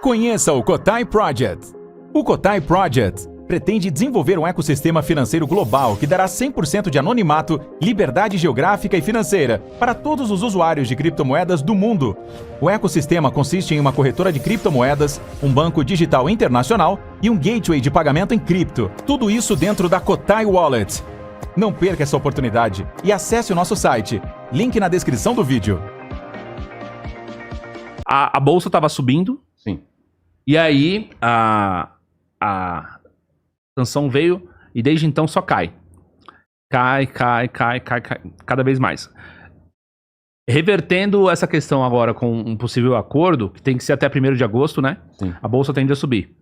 Conheça o Cotai Project. O Cotai Project pretende desenvolver um ecossistema financeiro global que dará 100% de anonimato, liberdade geográfica e financeira para todos os usuários de criptomoedas do mundo. O ecossistema consiste em uma corretora de criptomoedas, um banco digital internacional e um gateway de pagamento em cripto. Tudo isso dentro da Cotai Wallet. Não perca essa oportunidade e acesse o nosso site. Link na descrição do vídeo. A bolsa estava subindo. Sim. E aí a sanção veio e desde então só cai. Cai, cada vez mais. Revertendo essa questão agora com um possível acordo, que tem que ser até 1º de agosto, né? Sim. A bolsa tende a subir.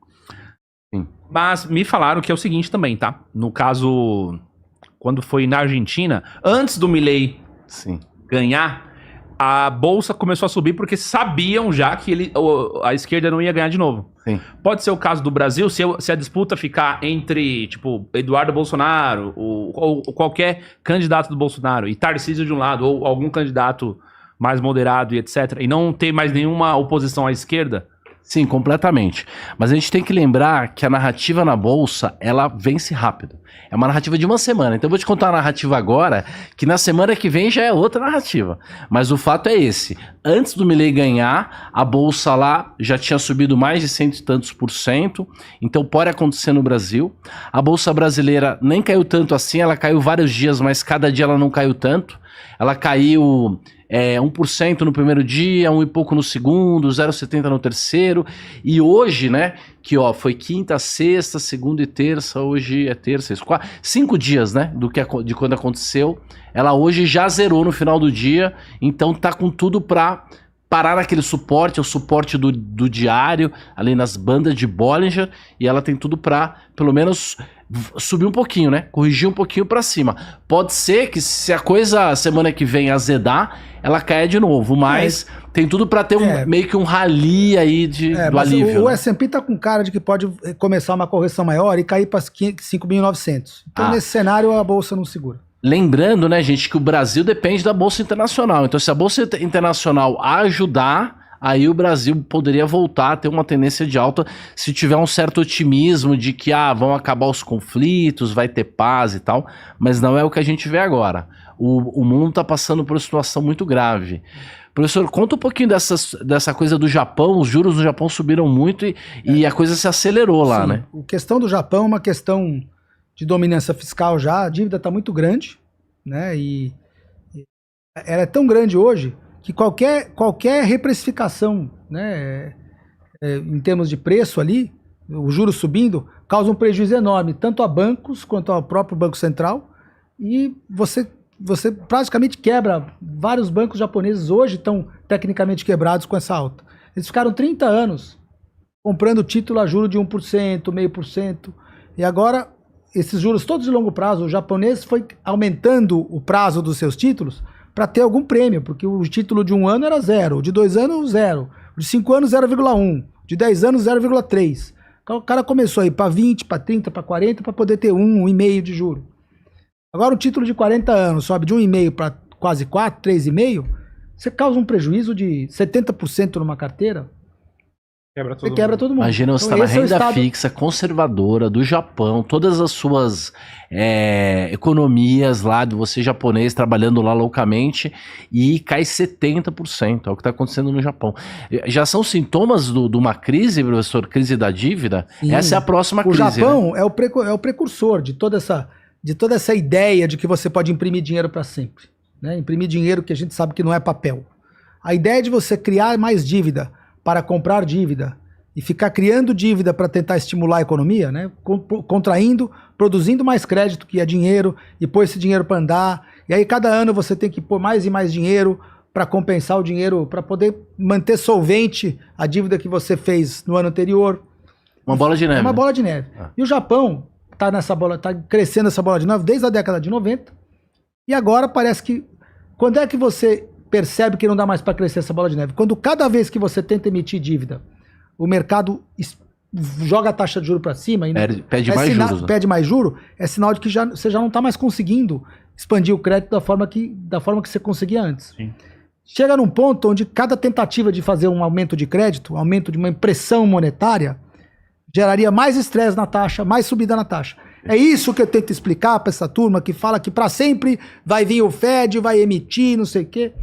Sim. Mas me falaram que é o seguinte também, tá? No caso, quando foi na Argentina, antes do Milei ganhar, a bolsa começou a subir porque sabiam já que a esquerda não ia ganhar de novo. Sim. Pode ser o caso do Brasil, se a disputa ficar entre, tipo, Eduardo Bolsonaro ou qualquer candidato do Bolsonaro e Tarcísio de um lado ou algum candidato mais moderado e etc. E não ter mais nenhuma oposição à esquerda. Sim, completamente. Mas a gente tem que lembrar que a narrativa na bolsa, ela vence rápido. É uma narrativa de uma semana. Então eu vou te contar a narrativa agora, que na semana que vem já é outra narrativa. Mas o fato é esse. Antes do Milei ganhar, a bolsa lá já tinha subido mais de 100 e tantos %. Então pode acontecer no Brasil. A bolsa brasileira nem caiu tanto assim, ela caiu vários dias, mas cada dia ela não caiu tanto. Ela caiu 1% no primeiro dia, 1 e pouco no segundo, 0,70 no terceiro. E hoje, né, que ó, foi quinta, sexta, segunda e terça, hoje é terça, 5 dias, né, de quando aconteceu. Ela hoje já zerou no final do dia, então tá com tudo pra parar naquele suporte, é o suporte do diário, ali nas bandas de Bollinger, e ela tem tudo pra, pelo menos, subir um pouquinho, né? Corrigir um pouquinho pra cima. Pode ser que se a coisa semana que vem azedar, ela caia de novo, mas tem tudo pra ter meio que um rally aí do alívio. O S&P tá com cara de que pode começar uma correção maior e cair pra 5.900. Então nesse cenário a bolsa não segura. Lembrando, né, gente, que o Brasil depende da Bolsa Internacional. Então, se a Bolsa Internacional ajudar, aí o Brasil poderia voltar a ter uma tendência de alta se tiver um certo otimismo de que vão acabar os conflitos, vai ter paz e tal. Mas não é o que a gente vê agora. O mundo está passando por uma situação muito grave. Professor, conta um pouquinho dessa coisa do Japão. Os juros no Japão subiram muito e a coisa se acelerou lá, né? A questão do Japão é uma questão de dominância fiscal já, a dívida está muito grande, né? E ela é tão grande hoje que qualquer reprecificação, né, em termos de preço ali, o juros subindo, causa um prejuízo enorme, tanto a bancos quanto ao próprio Banco Central, e você praticamente quebra. Vários bancos japoneses hoje estão tecnicamente quebrados com essa alta. Eles ficaram 30 anos comprando título a juro de 1%, 0,5%, e agora esses juros todos de longo prazo, o japonês foi aumentando o prazo dos seus títulos para ter algum prêmio, porque o título de 1 ano era 0, de 2 anos 0, de 5 anos 0,1, de 10 anos 0,3. O cara começou a ir para 20, para 30, para 40 para poder ter 1,5 de juro. Agora um título de 40 anos sobe de 1,5 para quase 4, 3,5, você causa um prejuízo de 70% numa carteira. Você quebra todo mundo. Imagina você estar na renda fixa conservadora do Japão, todas as suas economias lá, de você japonês trabalhando lá loucamente, e cai 70%. É o que está acontecendo no Japão. Já são sintomas de uma crise, professor? Crise da dívida? Sim. Essa é a próxima crise. O Japão, né? é o precursor de toda essa ideia de que você pode imprimir dinheiro para sempre. Né? Imprimir dinheiro que a gente sabe que não é papel. A ideia de você criar mais dívida para comprar dívida e ficar criando dívida para tentar estimular a economia, né? Contraindo, produzindo mais crédito, que é dinheiro, e pôr esse dinheiro para andar, e aí cada ano você tem que pôr mais e mais dinheiro para compensar o dinheiro, para poder manter solvente a dívida que você fez no ano anterior. Uma bola de neve. É uma bola de neve. E o Japão tá crescendo essa bola de neve desde a década de 90, e agora parece que, quando é que você percebe que não dá mais para crescer essa bola de neve? Quando cada vez que você tenta emitir dívida, o mercado joga a taxa de juros para cima, e pede mais juros, né? Pede mais juros, é sinal de que você já não está mais conseguindo expandir o crédito da forma que você conseguia antes. Sim. chega num ponto onde cada tentativa de fazer um aumento de crédito, um aumento de uma impressão monetária, geraria mais estresse na taxa, mais subida na taxa. É isso que eu tento explicar para essa turma que fala que para sempre vai vir o Fed, vai emitir, não sei o quê.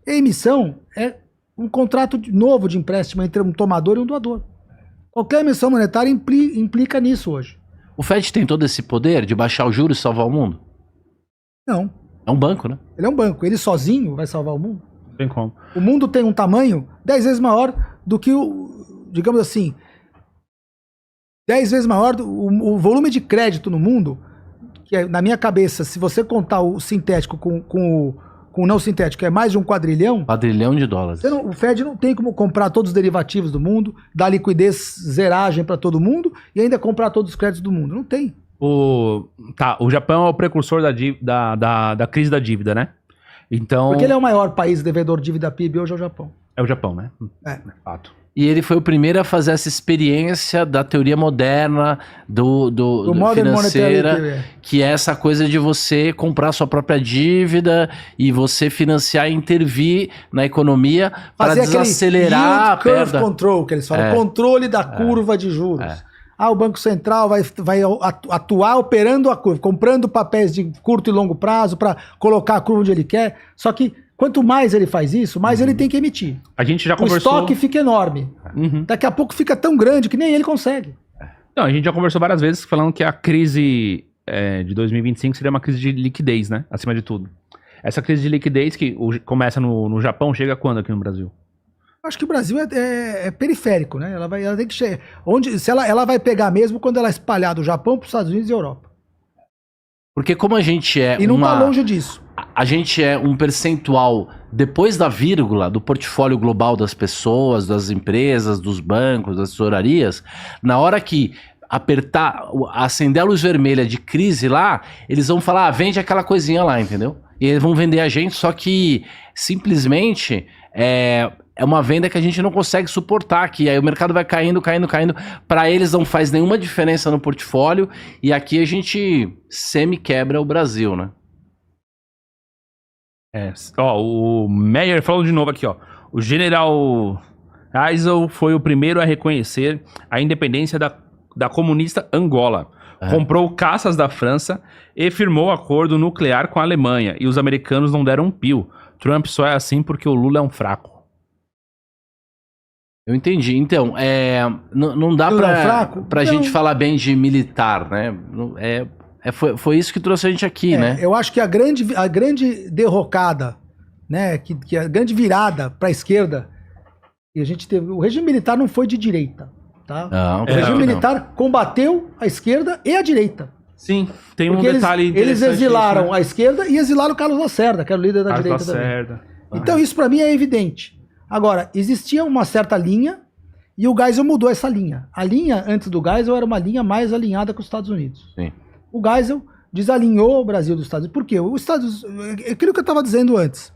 A emissão é um contrato novo de empréstimo entre um tomador e um doador. Qualquer emissão monetária implica nisso hoje. O Fed tem todo esse poder de baixar os juros e salvar o mundo? Não. É um banco, né? Ele é um banco. Ele sozinho vai salvar o mundo? Não tem como. O mundo tem um tamanho 10 vezes maior do que digamos assim, 10 vezes maior o volume de crédito no mundo, que é, na minha cabeça, se você contar o sintético com o não sintético, é mais de $1 quadrilhão. Quadrilhão de dólares. O Fed não tem como comprar todos os derivativos do mundo, dar liquidez, zeragem para todo mundo e ainda comprar todos os créditos do mundo. Não tem. O Japão é o precursor da crise da dívida, né? Então... Porque ele é o maior país devedor de dívida PIB hoje, é o Japão. É o Japão, né? É. Fato. E ele foi o primeiro a fazer essa experiência da teoria moderna do Modern financeira, Monetary Theory. que é essa coisa de você comprar sua própria dívida e você financiar e intervir na economia para desacelerar a curve perda. control, que eles falam, controle da curva de juros. O Banco Central vai atuar operando a curva, comprando papéis de curto e longo prazo para colocar a curva onde ele quer. Só que quanto mais ele faz isso, mais ele tem que emitir. A gente já O conversou... estoque fica enorme. Daqui a pouco fica tão grande que nem ele consegue. Não, a gente já conversou várias vezes falando que a crise de 2025 seria uma crise de liquidez, né? Acima de tudo. Essa crise de liquidez que começa no Japão, chega quando aqui no Brasil? Acho que o Brasil é periférico, né? Ela tem que chegar. Ela vai pegar mesmo quando ela espalhar do Japão para os Estados Unidos e Europa. Porque como a gente é E não tá longe disso. A gente é um percentual, depois da vírgula, do portfólio global das pessoas, das empresas, dos bancos, das tesourarias. Na hora que apertar, acender a luz vermelha de crise lá, eles vão falar, vende aquela coisinha lá, entendeu? E eles vão vender a gente, só que simplesmente é uma venda que a gente não consegue suportar, que aí o mercado vai caindo. Para eles não faz nenhuma diferença no portfólio e aqui a gente semi-quebra o Brasil, né? O Meyer falou de novo aqui, ó. O general Geisel foi o primeiro a reconhecer a independência da comunista Angola. Comprou caças da França e firmou acordo nuclear com a Alemanha. E os americanos não deram um pio. Trump só é assim porque o Lula é um fraco. Eu entendi. Então, não dá pra gente falar bem de militar, né? Foi isso que trouxe a gente aqui, né? Eu acho que a grande derrocada, né? Que a grande virada para a esquerda, e a gente teve. O regime militar não foi de direita, tá? Não, o regime militar combateu a esquerda e a direita. Sim, tem Porque um detalhe eles exilaram isso, né? a esquerda e exilaram o Carlos Lacerda, que era o líder da direita também. Então isso para mim é evidente. Agora, existia uma certa linha e o Geisel mudou essa linha. A linha antes do Geisel era uma linha mais alinhada com os Estados Unidos. Sim. O Geisel desalinhou o Brasil dos Estados Unidos. Por quê? Aquilo que eu estava dizendo antes.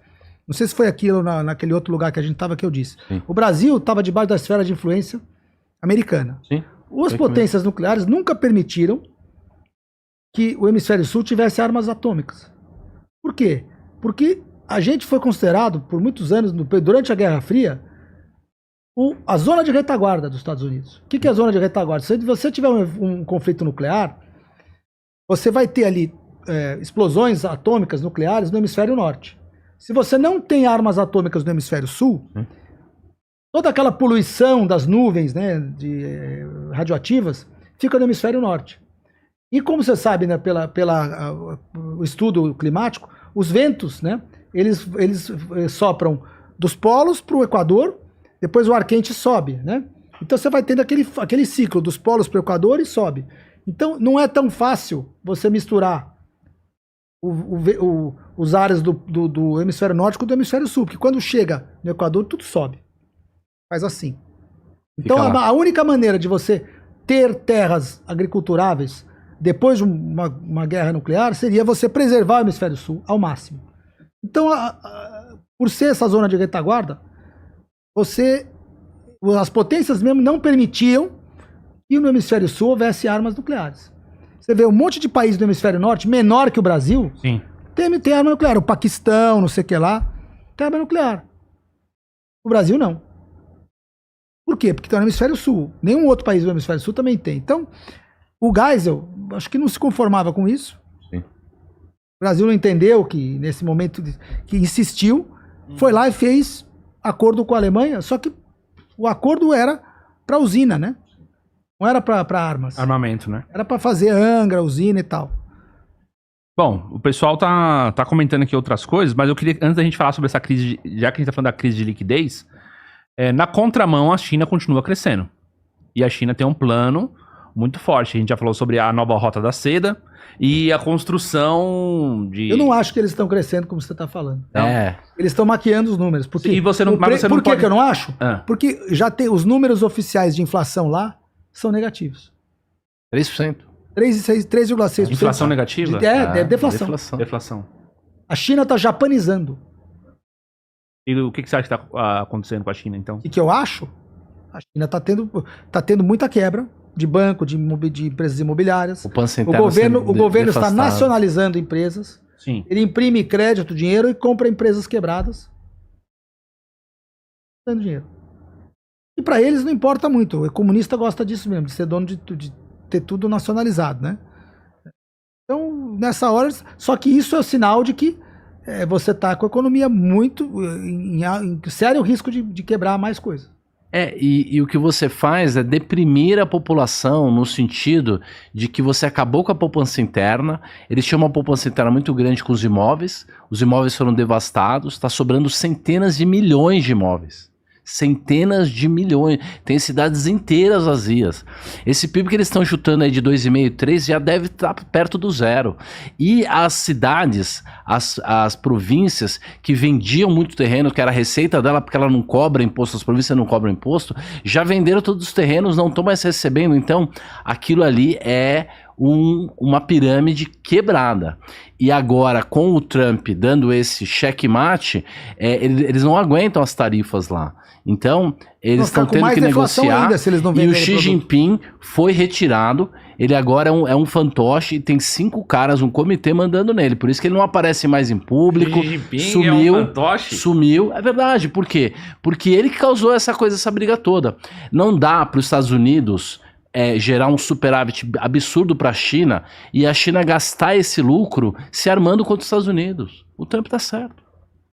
Não sei se foi aquilo naquele outro lugar que a gente estava que eu disse. Sim. O Brasil estava debaixo da esfera de influência americana. Sim. As potências nucleares nunca permitiram que o hemisfério sul tivesse armas atômicas. Por quê? Porque a gente foi considerado, por muitos anos, durante a Guerra Fria, a zona de retaguarda dos Estados Unidos. O que é a zona de retaguarda? Se você tiver um conflito nuclear, você vai ter ali explosões atômicas nucleares no hemisfério norte. Se você não tem armas atômicas no hemisfério sul, toda aquela poluição das nuvens, né, radioativas fica no hemisfério norte. E como você sabe, né, pelo estudo climático, os ventos, né, eles sopram dos polos para o Equador, depois o ar quente sobe, né? Então você vai tendo aquele ciclo dos polos para o Equador e sobe. Então não é tão fácil você misturar os áreas do hemisfério norte com o do hemisfério sul, porque quando chega no Equador tudo sobe. Faz assim. Então a única maneira de você ter terras agriculturáveis depois de uma guerra nuclear seria você preservar o hemisfério sul ao máximo. Então, por ser essa zona de retaguarda, as potências mesmo não permitiam que no hemisfério sul houvesse armas nucleares. Você vê um monte de país do hemisfério norte, menor que o Brasil, Sim. Tem arma nuclear. O Paquistão, não sei o que lá, tem arma nuclear. O Brasil não. Por quê? Porque está no hemisfério sul. Nenhum outro país do hemisfério sul também tem. Então, o Geisel, acho que não se conformava com isso. Sim. O Brasil não entendeu que, nesse momento, que insistiu, foi lá e fez acordo com a Alemanha, só que o acordo era para usina, né? Não era para armas. Armamento, né? Era para fazer Angra, usina e tal. Bom, o pessoal tá comentando aqui outras coisas, mas eu queria, antes da gente falar sobre essa crise, já que a gente tá falando da crise de liquidez, na contramão a China continua crescendo. E a China tem um plano muito forte. A gente já falou sobre a nova rota da seda e a construção de... Eu não acho que eles estão crescendo como você está falando. É. Eles estão maqueando os números. Porque E você não, mas você não por que pode... que eu não acho? Ah. Porque já tem os números oficiais de inflação lá são negativos. 3%. 3,6%. Inflação negativa? É deflação. Deflação. A China está japanizando. E o que você acha que está acontecendo com a China, então? O que eu acho? A China está tendo muita quebra de banco, de empresas imobiliárias. O governo está nacionalizando empresas. Sim. Ele imprime crédito, dinheiro e compra empresas quebradas. Dando dinheiro. E para eles não importa muito. O comunista gosta disso mesmo, de ser dono de ter tudo nacionalizado, né? Então, nessa hora... Só que isso é o sinal de que você está com a economia muito em sério risco de quebrar mais coisas. E o que você faz é deprimir a população no sentido de que você acabou com a poupança interna. Eles tinham uma poupança interna muito grande com os imóveis foram devastados, está sobrando centenas de milhões de imóveis. Centenas de milhões, tem cidades inteiras vazias. Esse PIB que eles estão chutando aí de 2,5, 3 já deve estar perto do zero. E as cidades, as províncias que vendiam muito terreno, que era a receita dela porque ela não cobra imposto, as províncias não cobram imposto, já venderam todos os terrenos, não estão mais recebendo. Então aquilo ali é uma pirâmide quebrada. E agora, com o Trump dando esse checkmate, eles não aguentam as tarifas lá. Então, eles estão tendo que negociar ainda, se eles não e o Xi produto. Jinping foi retirado. Ele agora é um fantoche e tem 5 caras, um comitê mandando nele. Por isso que ele não aparece mais em público. Xi Jinping sumiu, é um fantoche? Sumiu. É verdade. Por quê? Porque ele que causou essa briga toda. Não dá para os Estados Unidos gerar um superávit absurdo para a China e a China gastar esse lucro se armando contra os Estados Unidos. O Trump tá certo.